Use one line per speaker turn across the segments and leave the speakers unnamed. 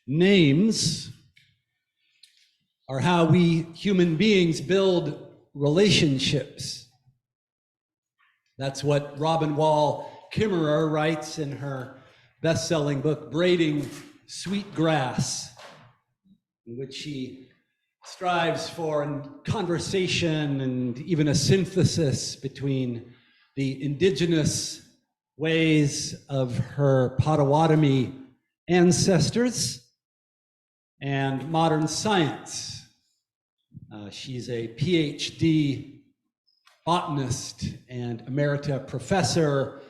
Names are how we human beings build relationships. That's what Robin Wall Kimmerer writes in her best-selling book, Braiding Sweetgrass, in which she strives for conversation and even a synthesis between the indigenous ways of her Potawatomi ancestors and modern science. She's a PhD botanist and emerita professor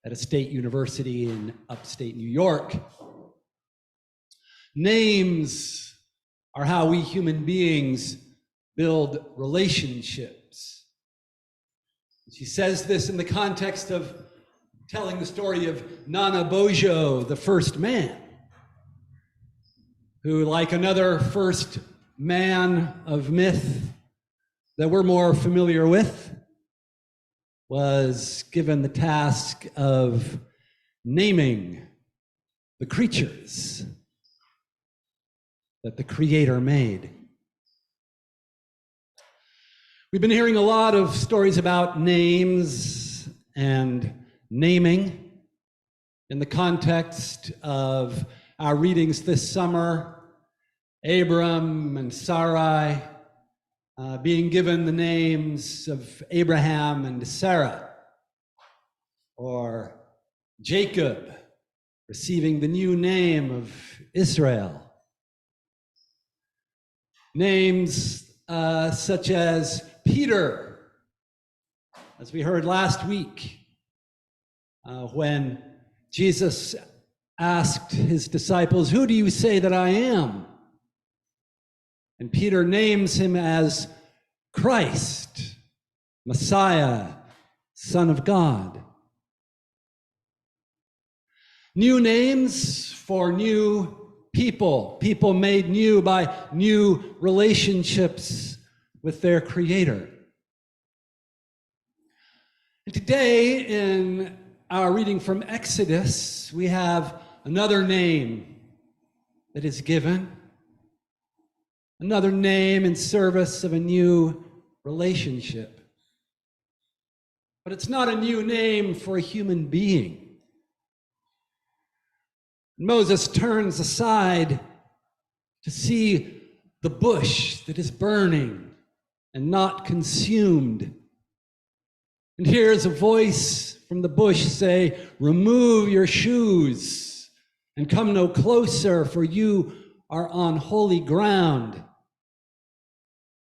at a state university in upstate New York. Names are how we human beings build relationships. She says this in the context of telling the story of Nana Bojo, the first man, who, like another first man of myth that we're more familiar with, was given the task of naming the creatures that the Creator made. We've been hearing a lot of stories about names and naming in the context of our readings this summer. Abram and Sarai being given the names of Abraham and Sarah, or Jacob receiving the new name of Israel. Names such as Peter, as we heard last week, when Jesus asked his disciples, "Who do you say that I am?" And Peter names him as Christ, Messiah, Son of God. New names for new people, people made new by new relationships with their Creator. And today, in our reading from Exodus, we have another name that is given. Another name in service of a new relationship. But it's not a new name for a human being. Moses turns aside to see the bush that is burning and not consumed, and hears a voice from the bush say, "Remove your shoes and come no closer, for you are on holy ground.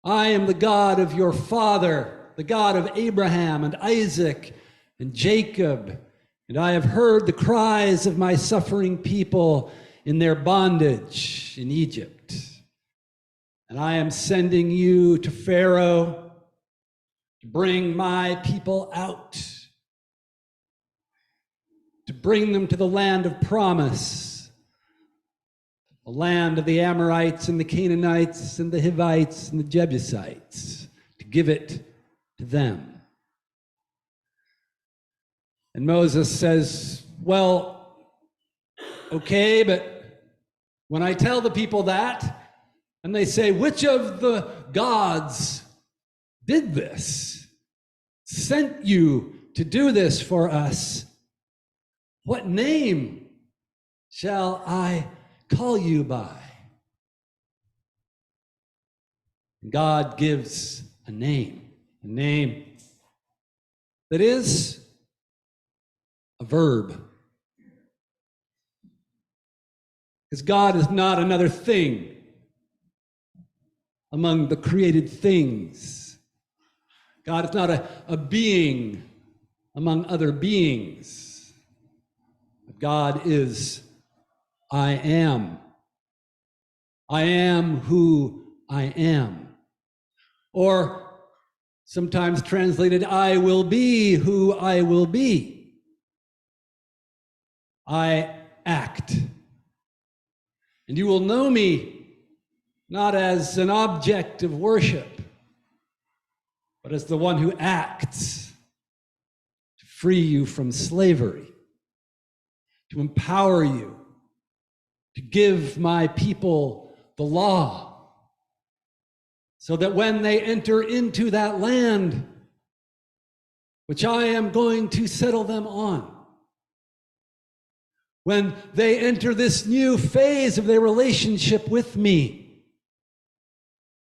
I am the God of your father, the God of Abraham and Isaac and Jacob, and I have heard the cries of my suffering people in their bondage in Egypt. And I am sending you to Pharaoh to bring my people out, to bring them to the land of promise, the land of the Amorites and the Canaanites and the Hivites and the Jebusites, to give it to them." And Moses says, "Well, okay, but when I tell the people that, and they say, 'Which of the gods did this, sent you to do this for us, what name shall I call you by?'" God gives a name that is a verb. Because God is not another thing among the created things. God is not a being among other beings. God is I am. I am who I am. Or sometimes translated, I will be who I will be. I act. And you will know me not as an object of worship, but as the one who acts to free you from slavery, to empower you, to give my people the law, so that when they enter into that land, which I am going to settle them on, when they enter this new phase of their relationship with me,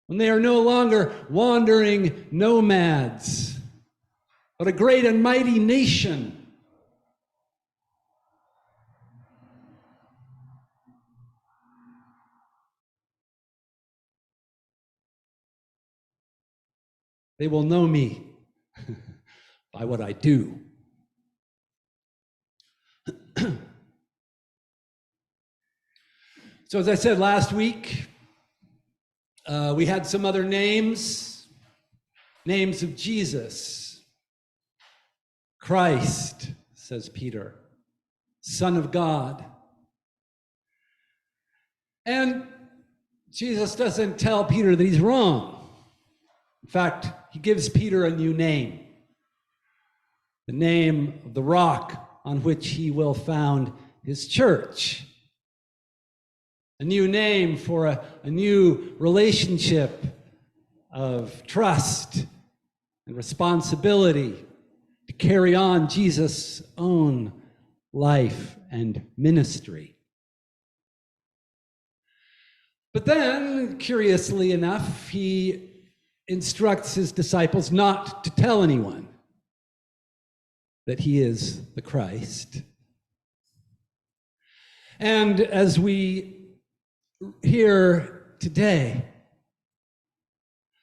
when they are no longer wandering nomads, but a great and mighty nation, they will know me by what I do. So as I said last week, we had some other names of Jesus. Christ, says Peter, Son of God. And Jesus doesn't tell Peter that he's wrong. In fact, he gives Peter a new name, the name of the rock on which he will found his church. A new name for a new relationship of trust and responsibility to carry on Jesus' own life and ministry. But then, curiously enough, he instructs his disciples not to tell anyone that he is the Christ. And as we hear today,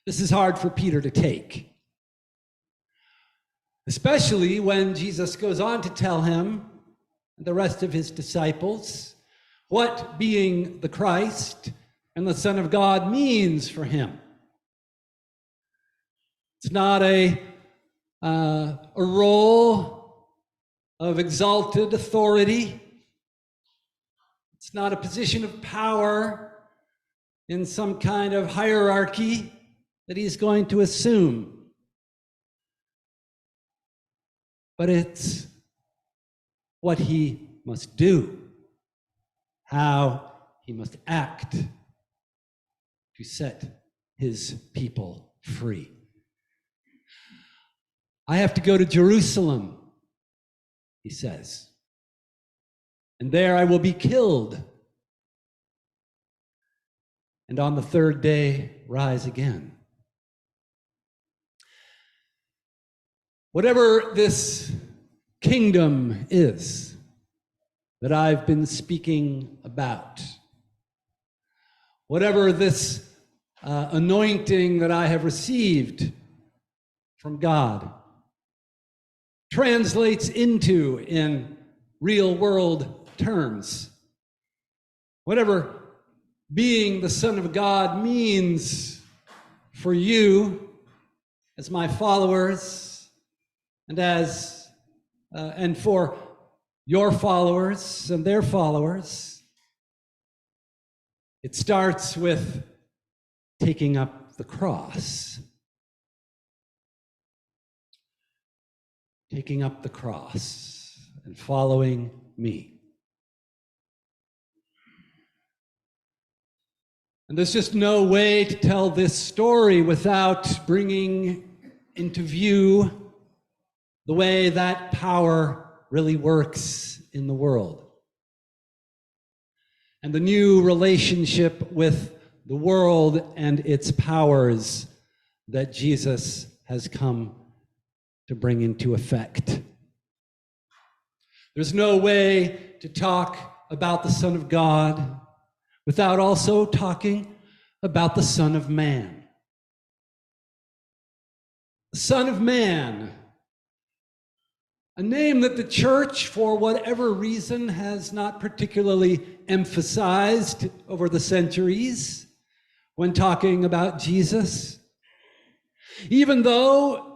this is hard for Peter to take, especially when Jesus goes on to tell him and the rest of his disciples what being the Christ and the Son of God means for him. It's not a role of exalted authority. It's not a position of power in some kind of hierarchy that he's going to assume. But it's what he must do, how he must act to set his people free. I have to go to Jerusalem, he says, and there I will be killed, and on the third day rise again. Whatever this kingdom is that I've been speaking about, whatever this anointing that I have received from God translates into in real world terms, whatever being the Son of God means for you as my followers, and for your followers and their followers, it starts with taking up the cross. Taking up the cross and following me. And there's just no way to tell this story without bringing into view the way that power really works in the world, and the new relationship with the world and its powers that Jesus has come to bring into effect. There's no way to talk about the Son of God without also talking about the Son of Man. The Son of Man, a name that the church, for whatever reason, has not particularly emphasized over the centuries when talking about Jesus. Even though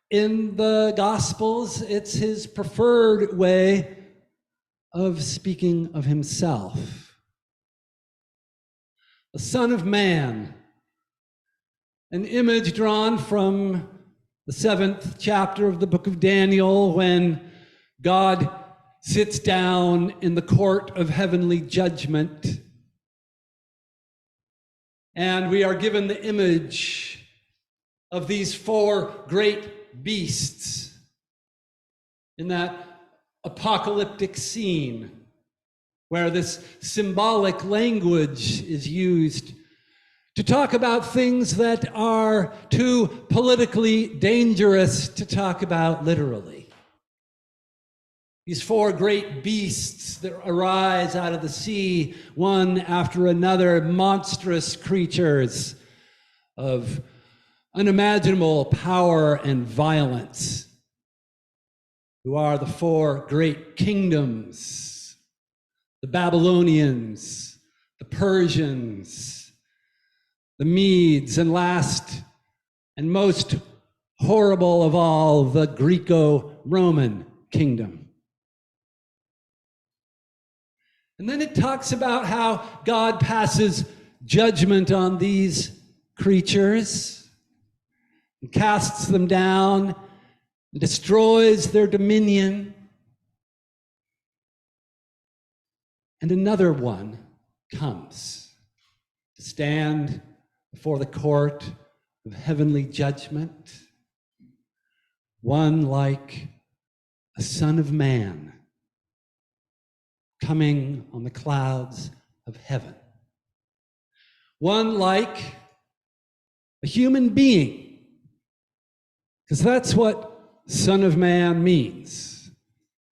in the Gospels, it's his preferred way of speaking of himself. The Son of Man, an image drawn from the 7th chapter of the book of Daniel, when God sits down in the court of heavenly judgment. And we are given the image of these four great beasts in that apocalyptic scene where this symbolic language is used to talk about things that are too politically dangerous to talk about literally. These four great beasts that arise out of the sea, one after another, monstrous creatures of unimaginable power and violence, who are the four great kingdoms: the Babylonians, the Persians, the Medes, and last and most horrible of all, the Greco-Roman kingdom. And then it talks about how God passes judgment on these creatures and casts them down and destroys their dominion. And another one comes to stand before the court of heavenly judgment, one like a son of man coming on the clouds of heaven, one like a human being, because that's what Son of Man means.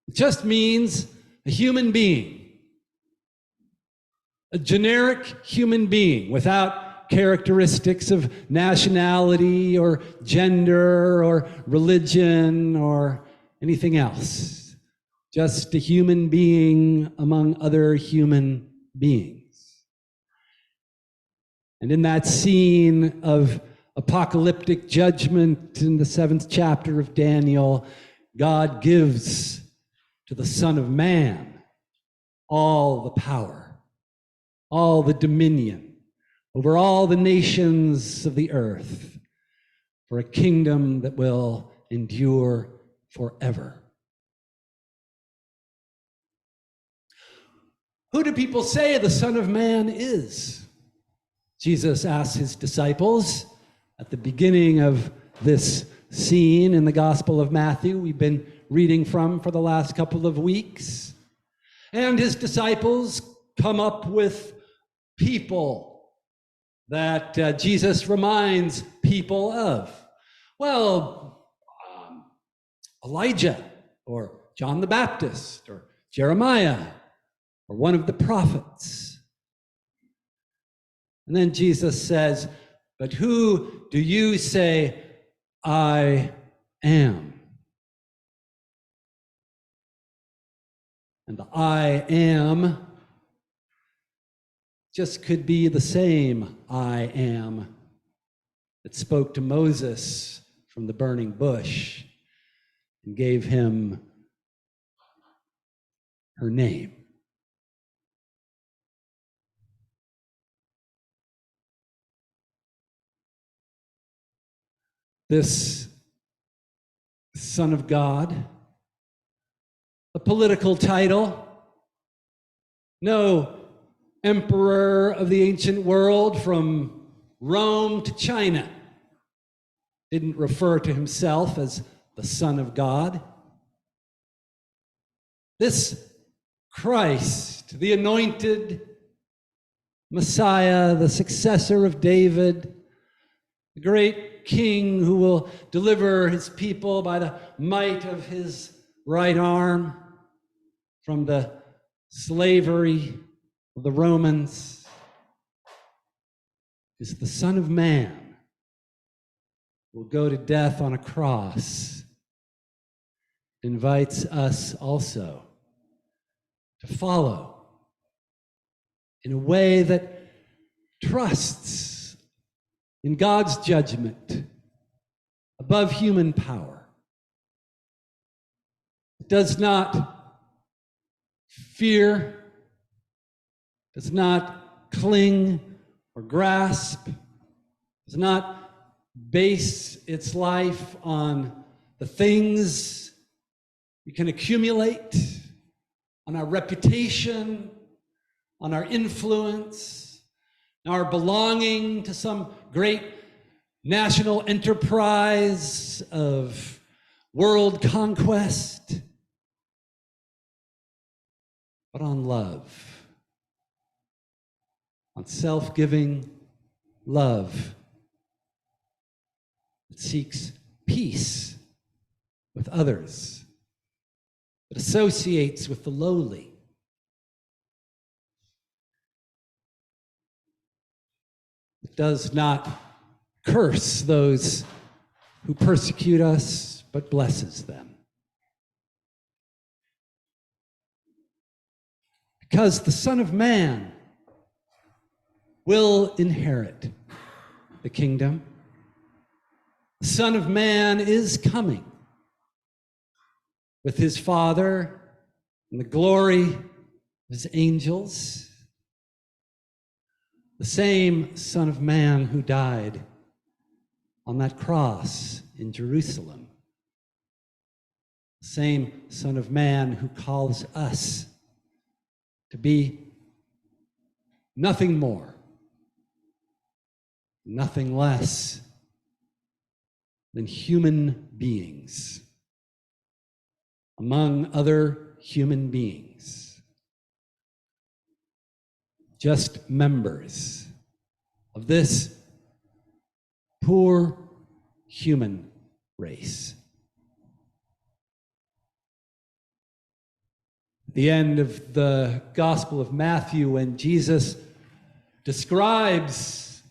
It just means a human being, a generic human being without characteristics of nationality or gender or religion or anything else. Just a human being among other human beings. And in that scene of apocalyptic judgment in the 7th chapter of Daniel, God gives to the Son of Man all the power, all the dominion over all the nations of the earth, for a kingdom that will endure forever. Who do people say the Son of Man is? Jesus asked his disciples at the beginning of this scene in the Gospel of Matthew we've been reading from for the last couple of weeks. And his disciples come up with people that Jesus reminds people of. Well, Elijah, or John the Baptist, or Jeremiah, or one of the prophets. And then Jesus says, "But who do you say I am?" And the I am just could be the same I am that spoke to Moses from the burning bush and gave him her name. This Son of God, a political title, no emperor of the ancient world from Rome to China, didn't refer to himself as the Son of God. This Christ, the anointed Messiah, the successor of David, the great King who will deliver his people by the might of his right arm from the slavery of the Romans, is the Son of Man who will go to death on a cross. Invites us also to follow in a way that trusts in God's judgment above human power. It does not fear, does not cling or grasp, does not base its life on the things you can accumulate on our reputation, on our influence, our belonging to some great national enterprise of world conquest, but on love, on self-giving love that seeks peace with others, that associates with the lowly. It does not curse those who persecute us, but blesses them. Because the Son of Man will inherit the kingdom. The Son of Man is coming with his Father and the glory of his angels. The same Son of Man who died on that cross in Jerusalem. The same Son of Man who calls us to be nothing more, nothing less than human beings among other human beings, just members of this poor human race. At the end of the Gospel of Matthew, when Jesus describes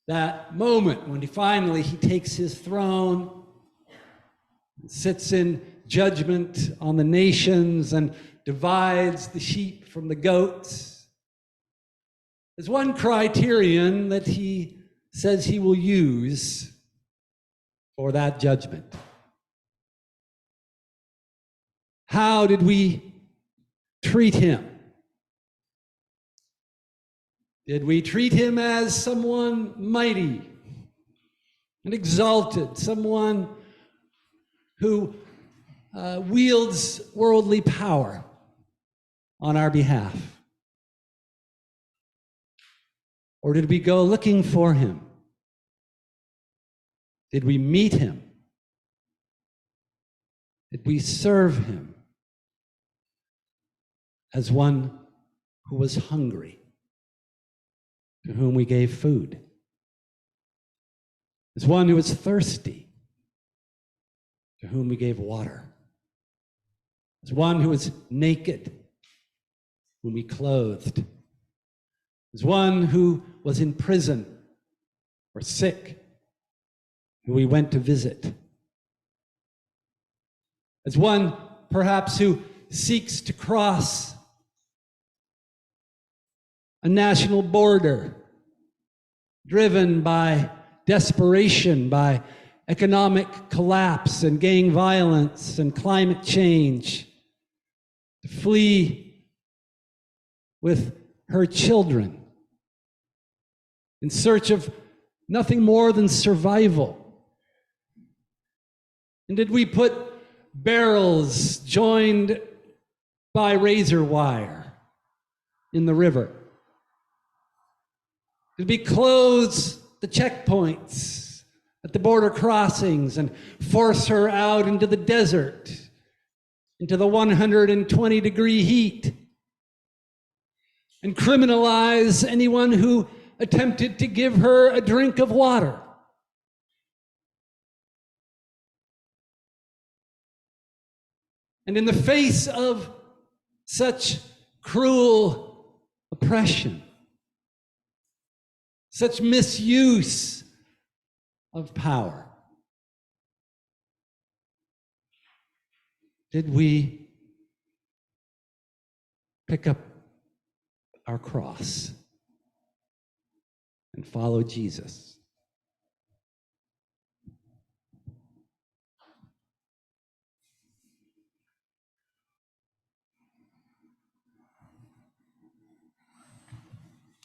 that moment when he takes his throne, sits in judgment on the nations and divides the sheep from the goats, there's one criterion that he says he will use for that judgment. How did we treat him? Did we treat him as someone mighty and exalted, someone who wields worldly power on our behalf? Or did we go looking for him? Did we meet him? Did we serve him as one who was hungry, to whom we gave food? As one who was thirsty, to whom we gave water? As one who was naked, whom we clothed? As one who was in prison or sick, who we went to visit? As one, perhaps, who seeks to cross a national border, driven by desperation, by economic collapse and gang violence and climate change, to flee with her children in search of nothing more than survival? And did we put barrels joined by razor wire in the river? Did we close the checkpoints at the border crossings and force her out into the desert, into the 120-degree heat, and criminalize anyone who attempted to give her a drink of water? And in the face of such cruel oppression, such misuse of power, did we pick up our cross and follow Jesus?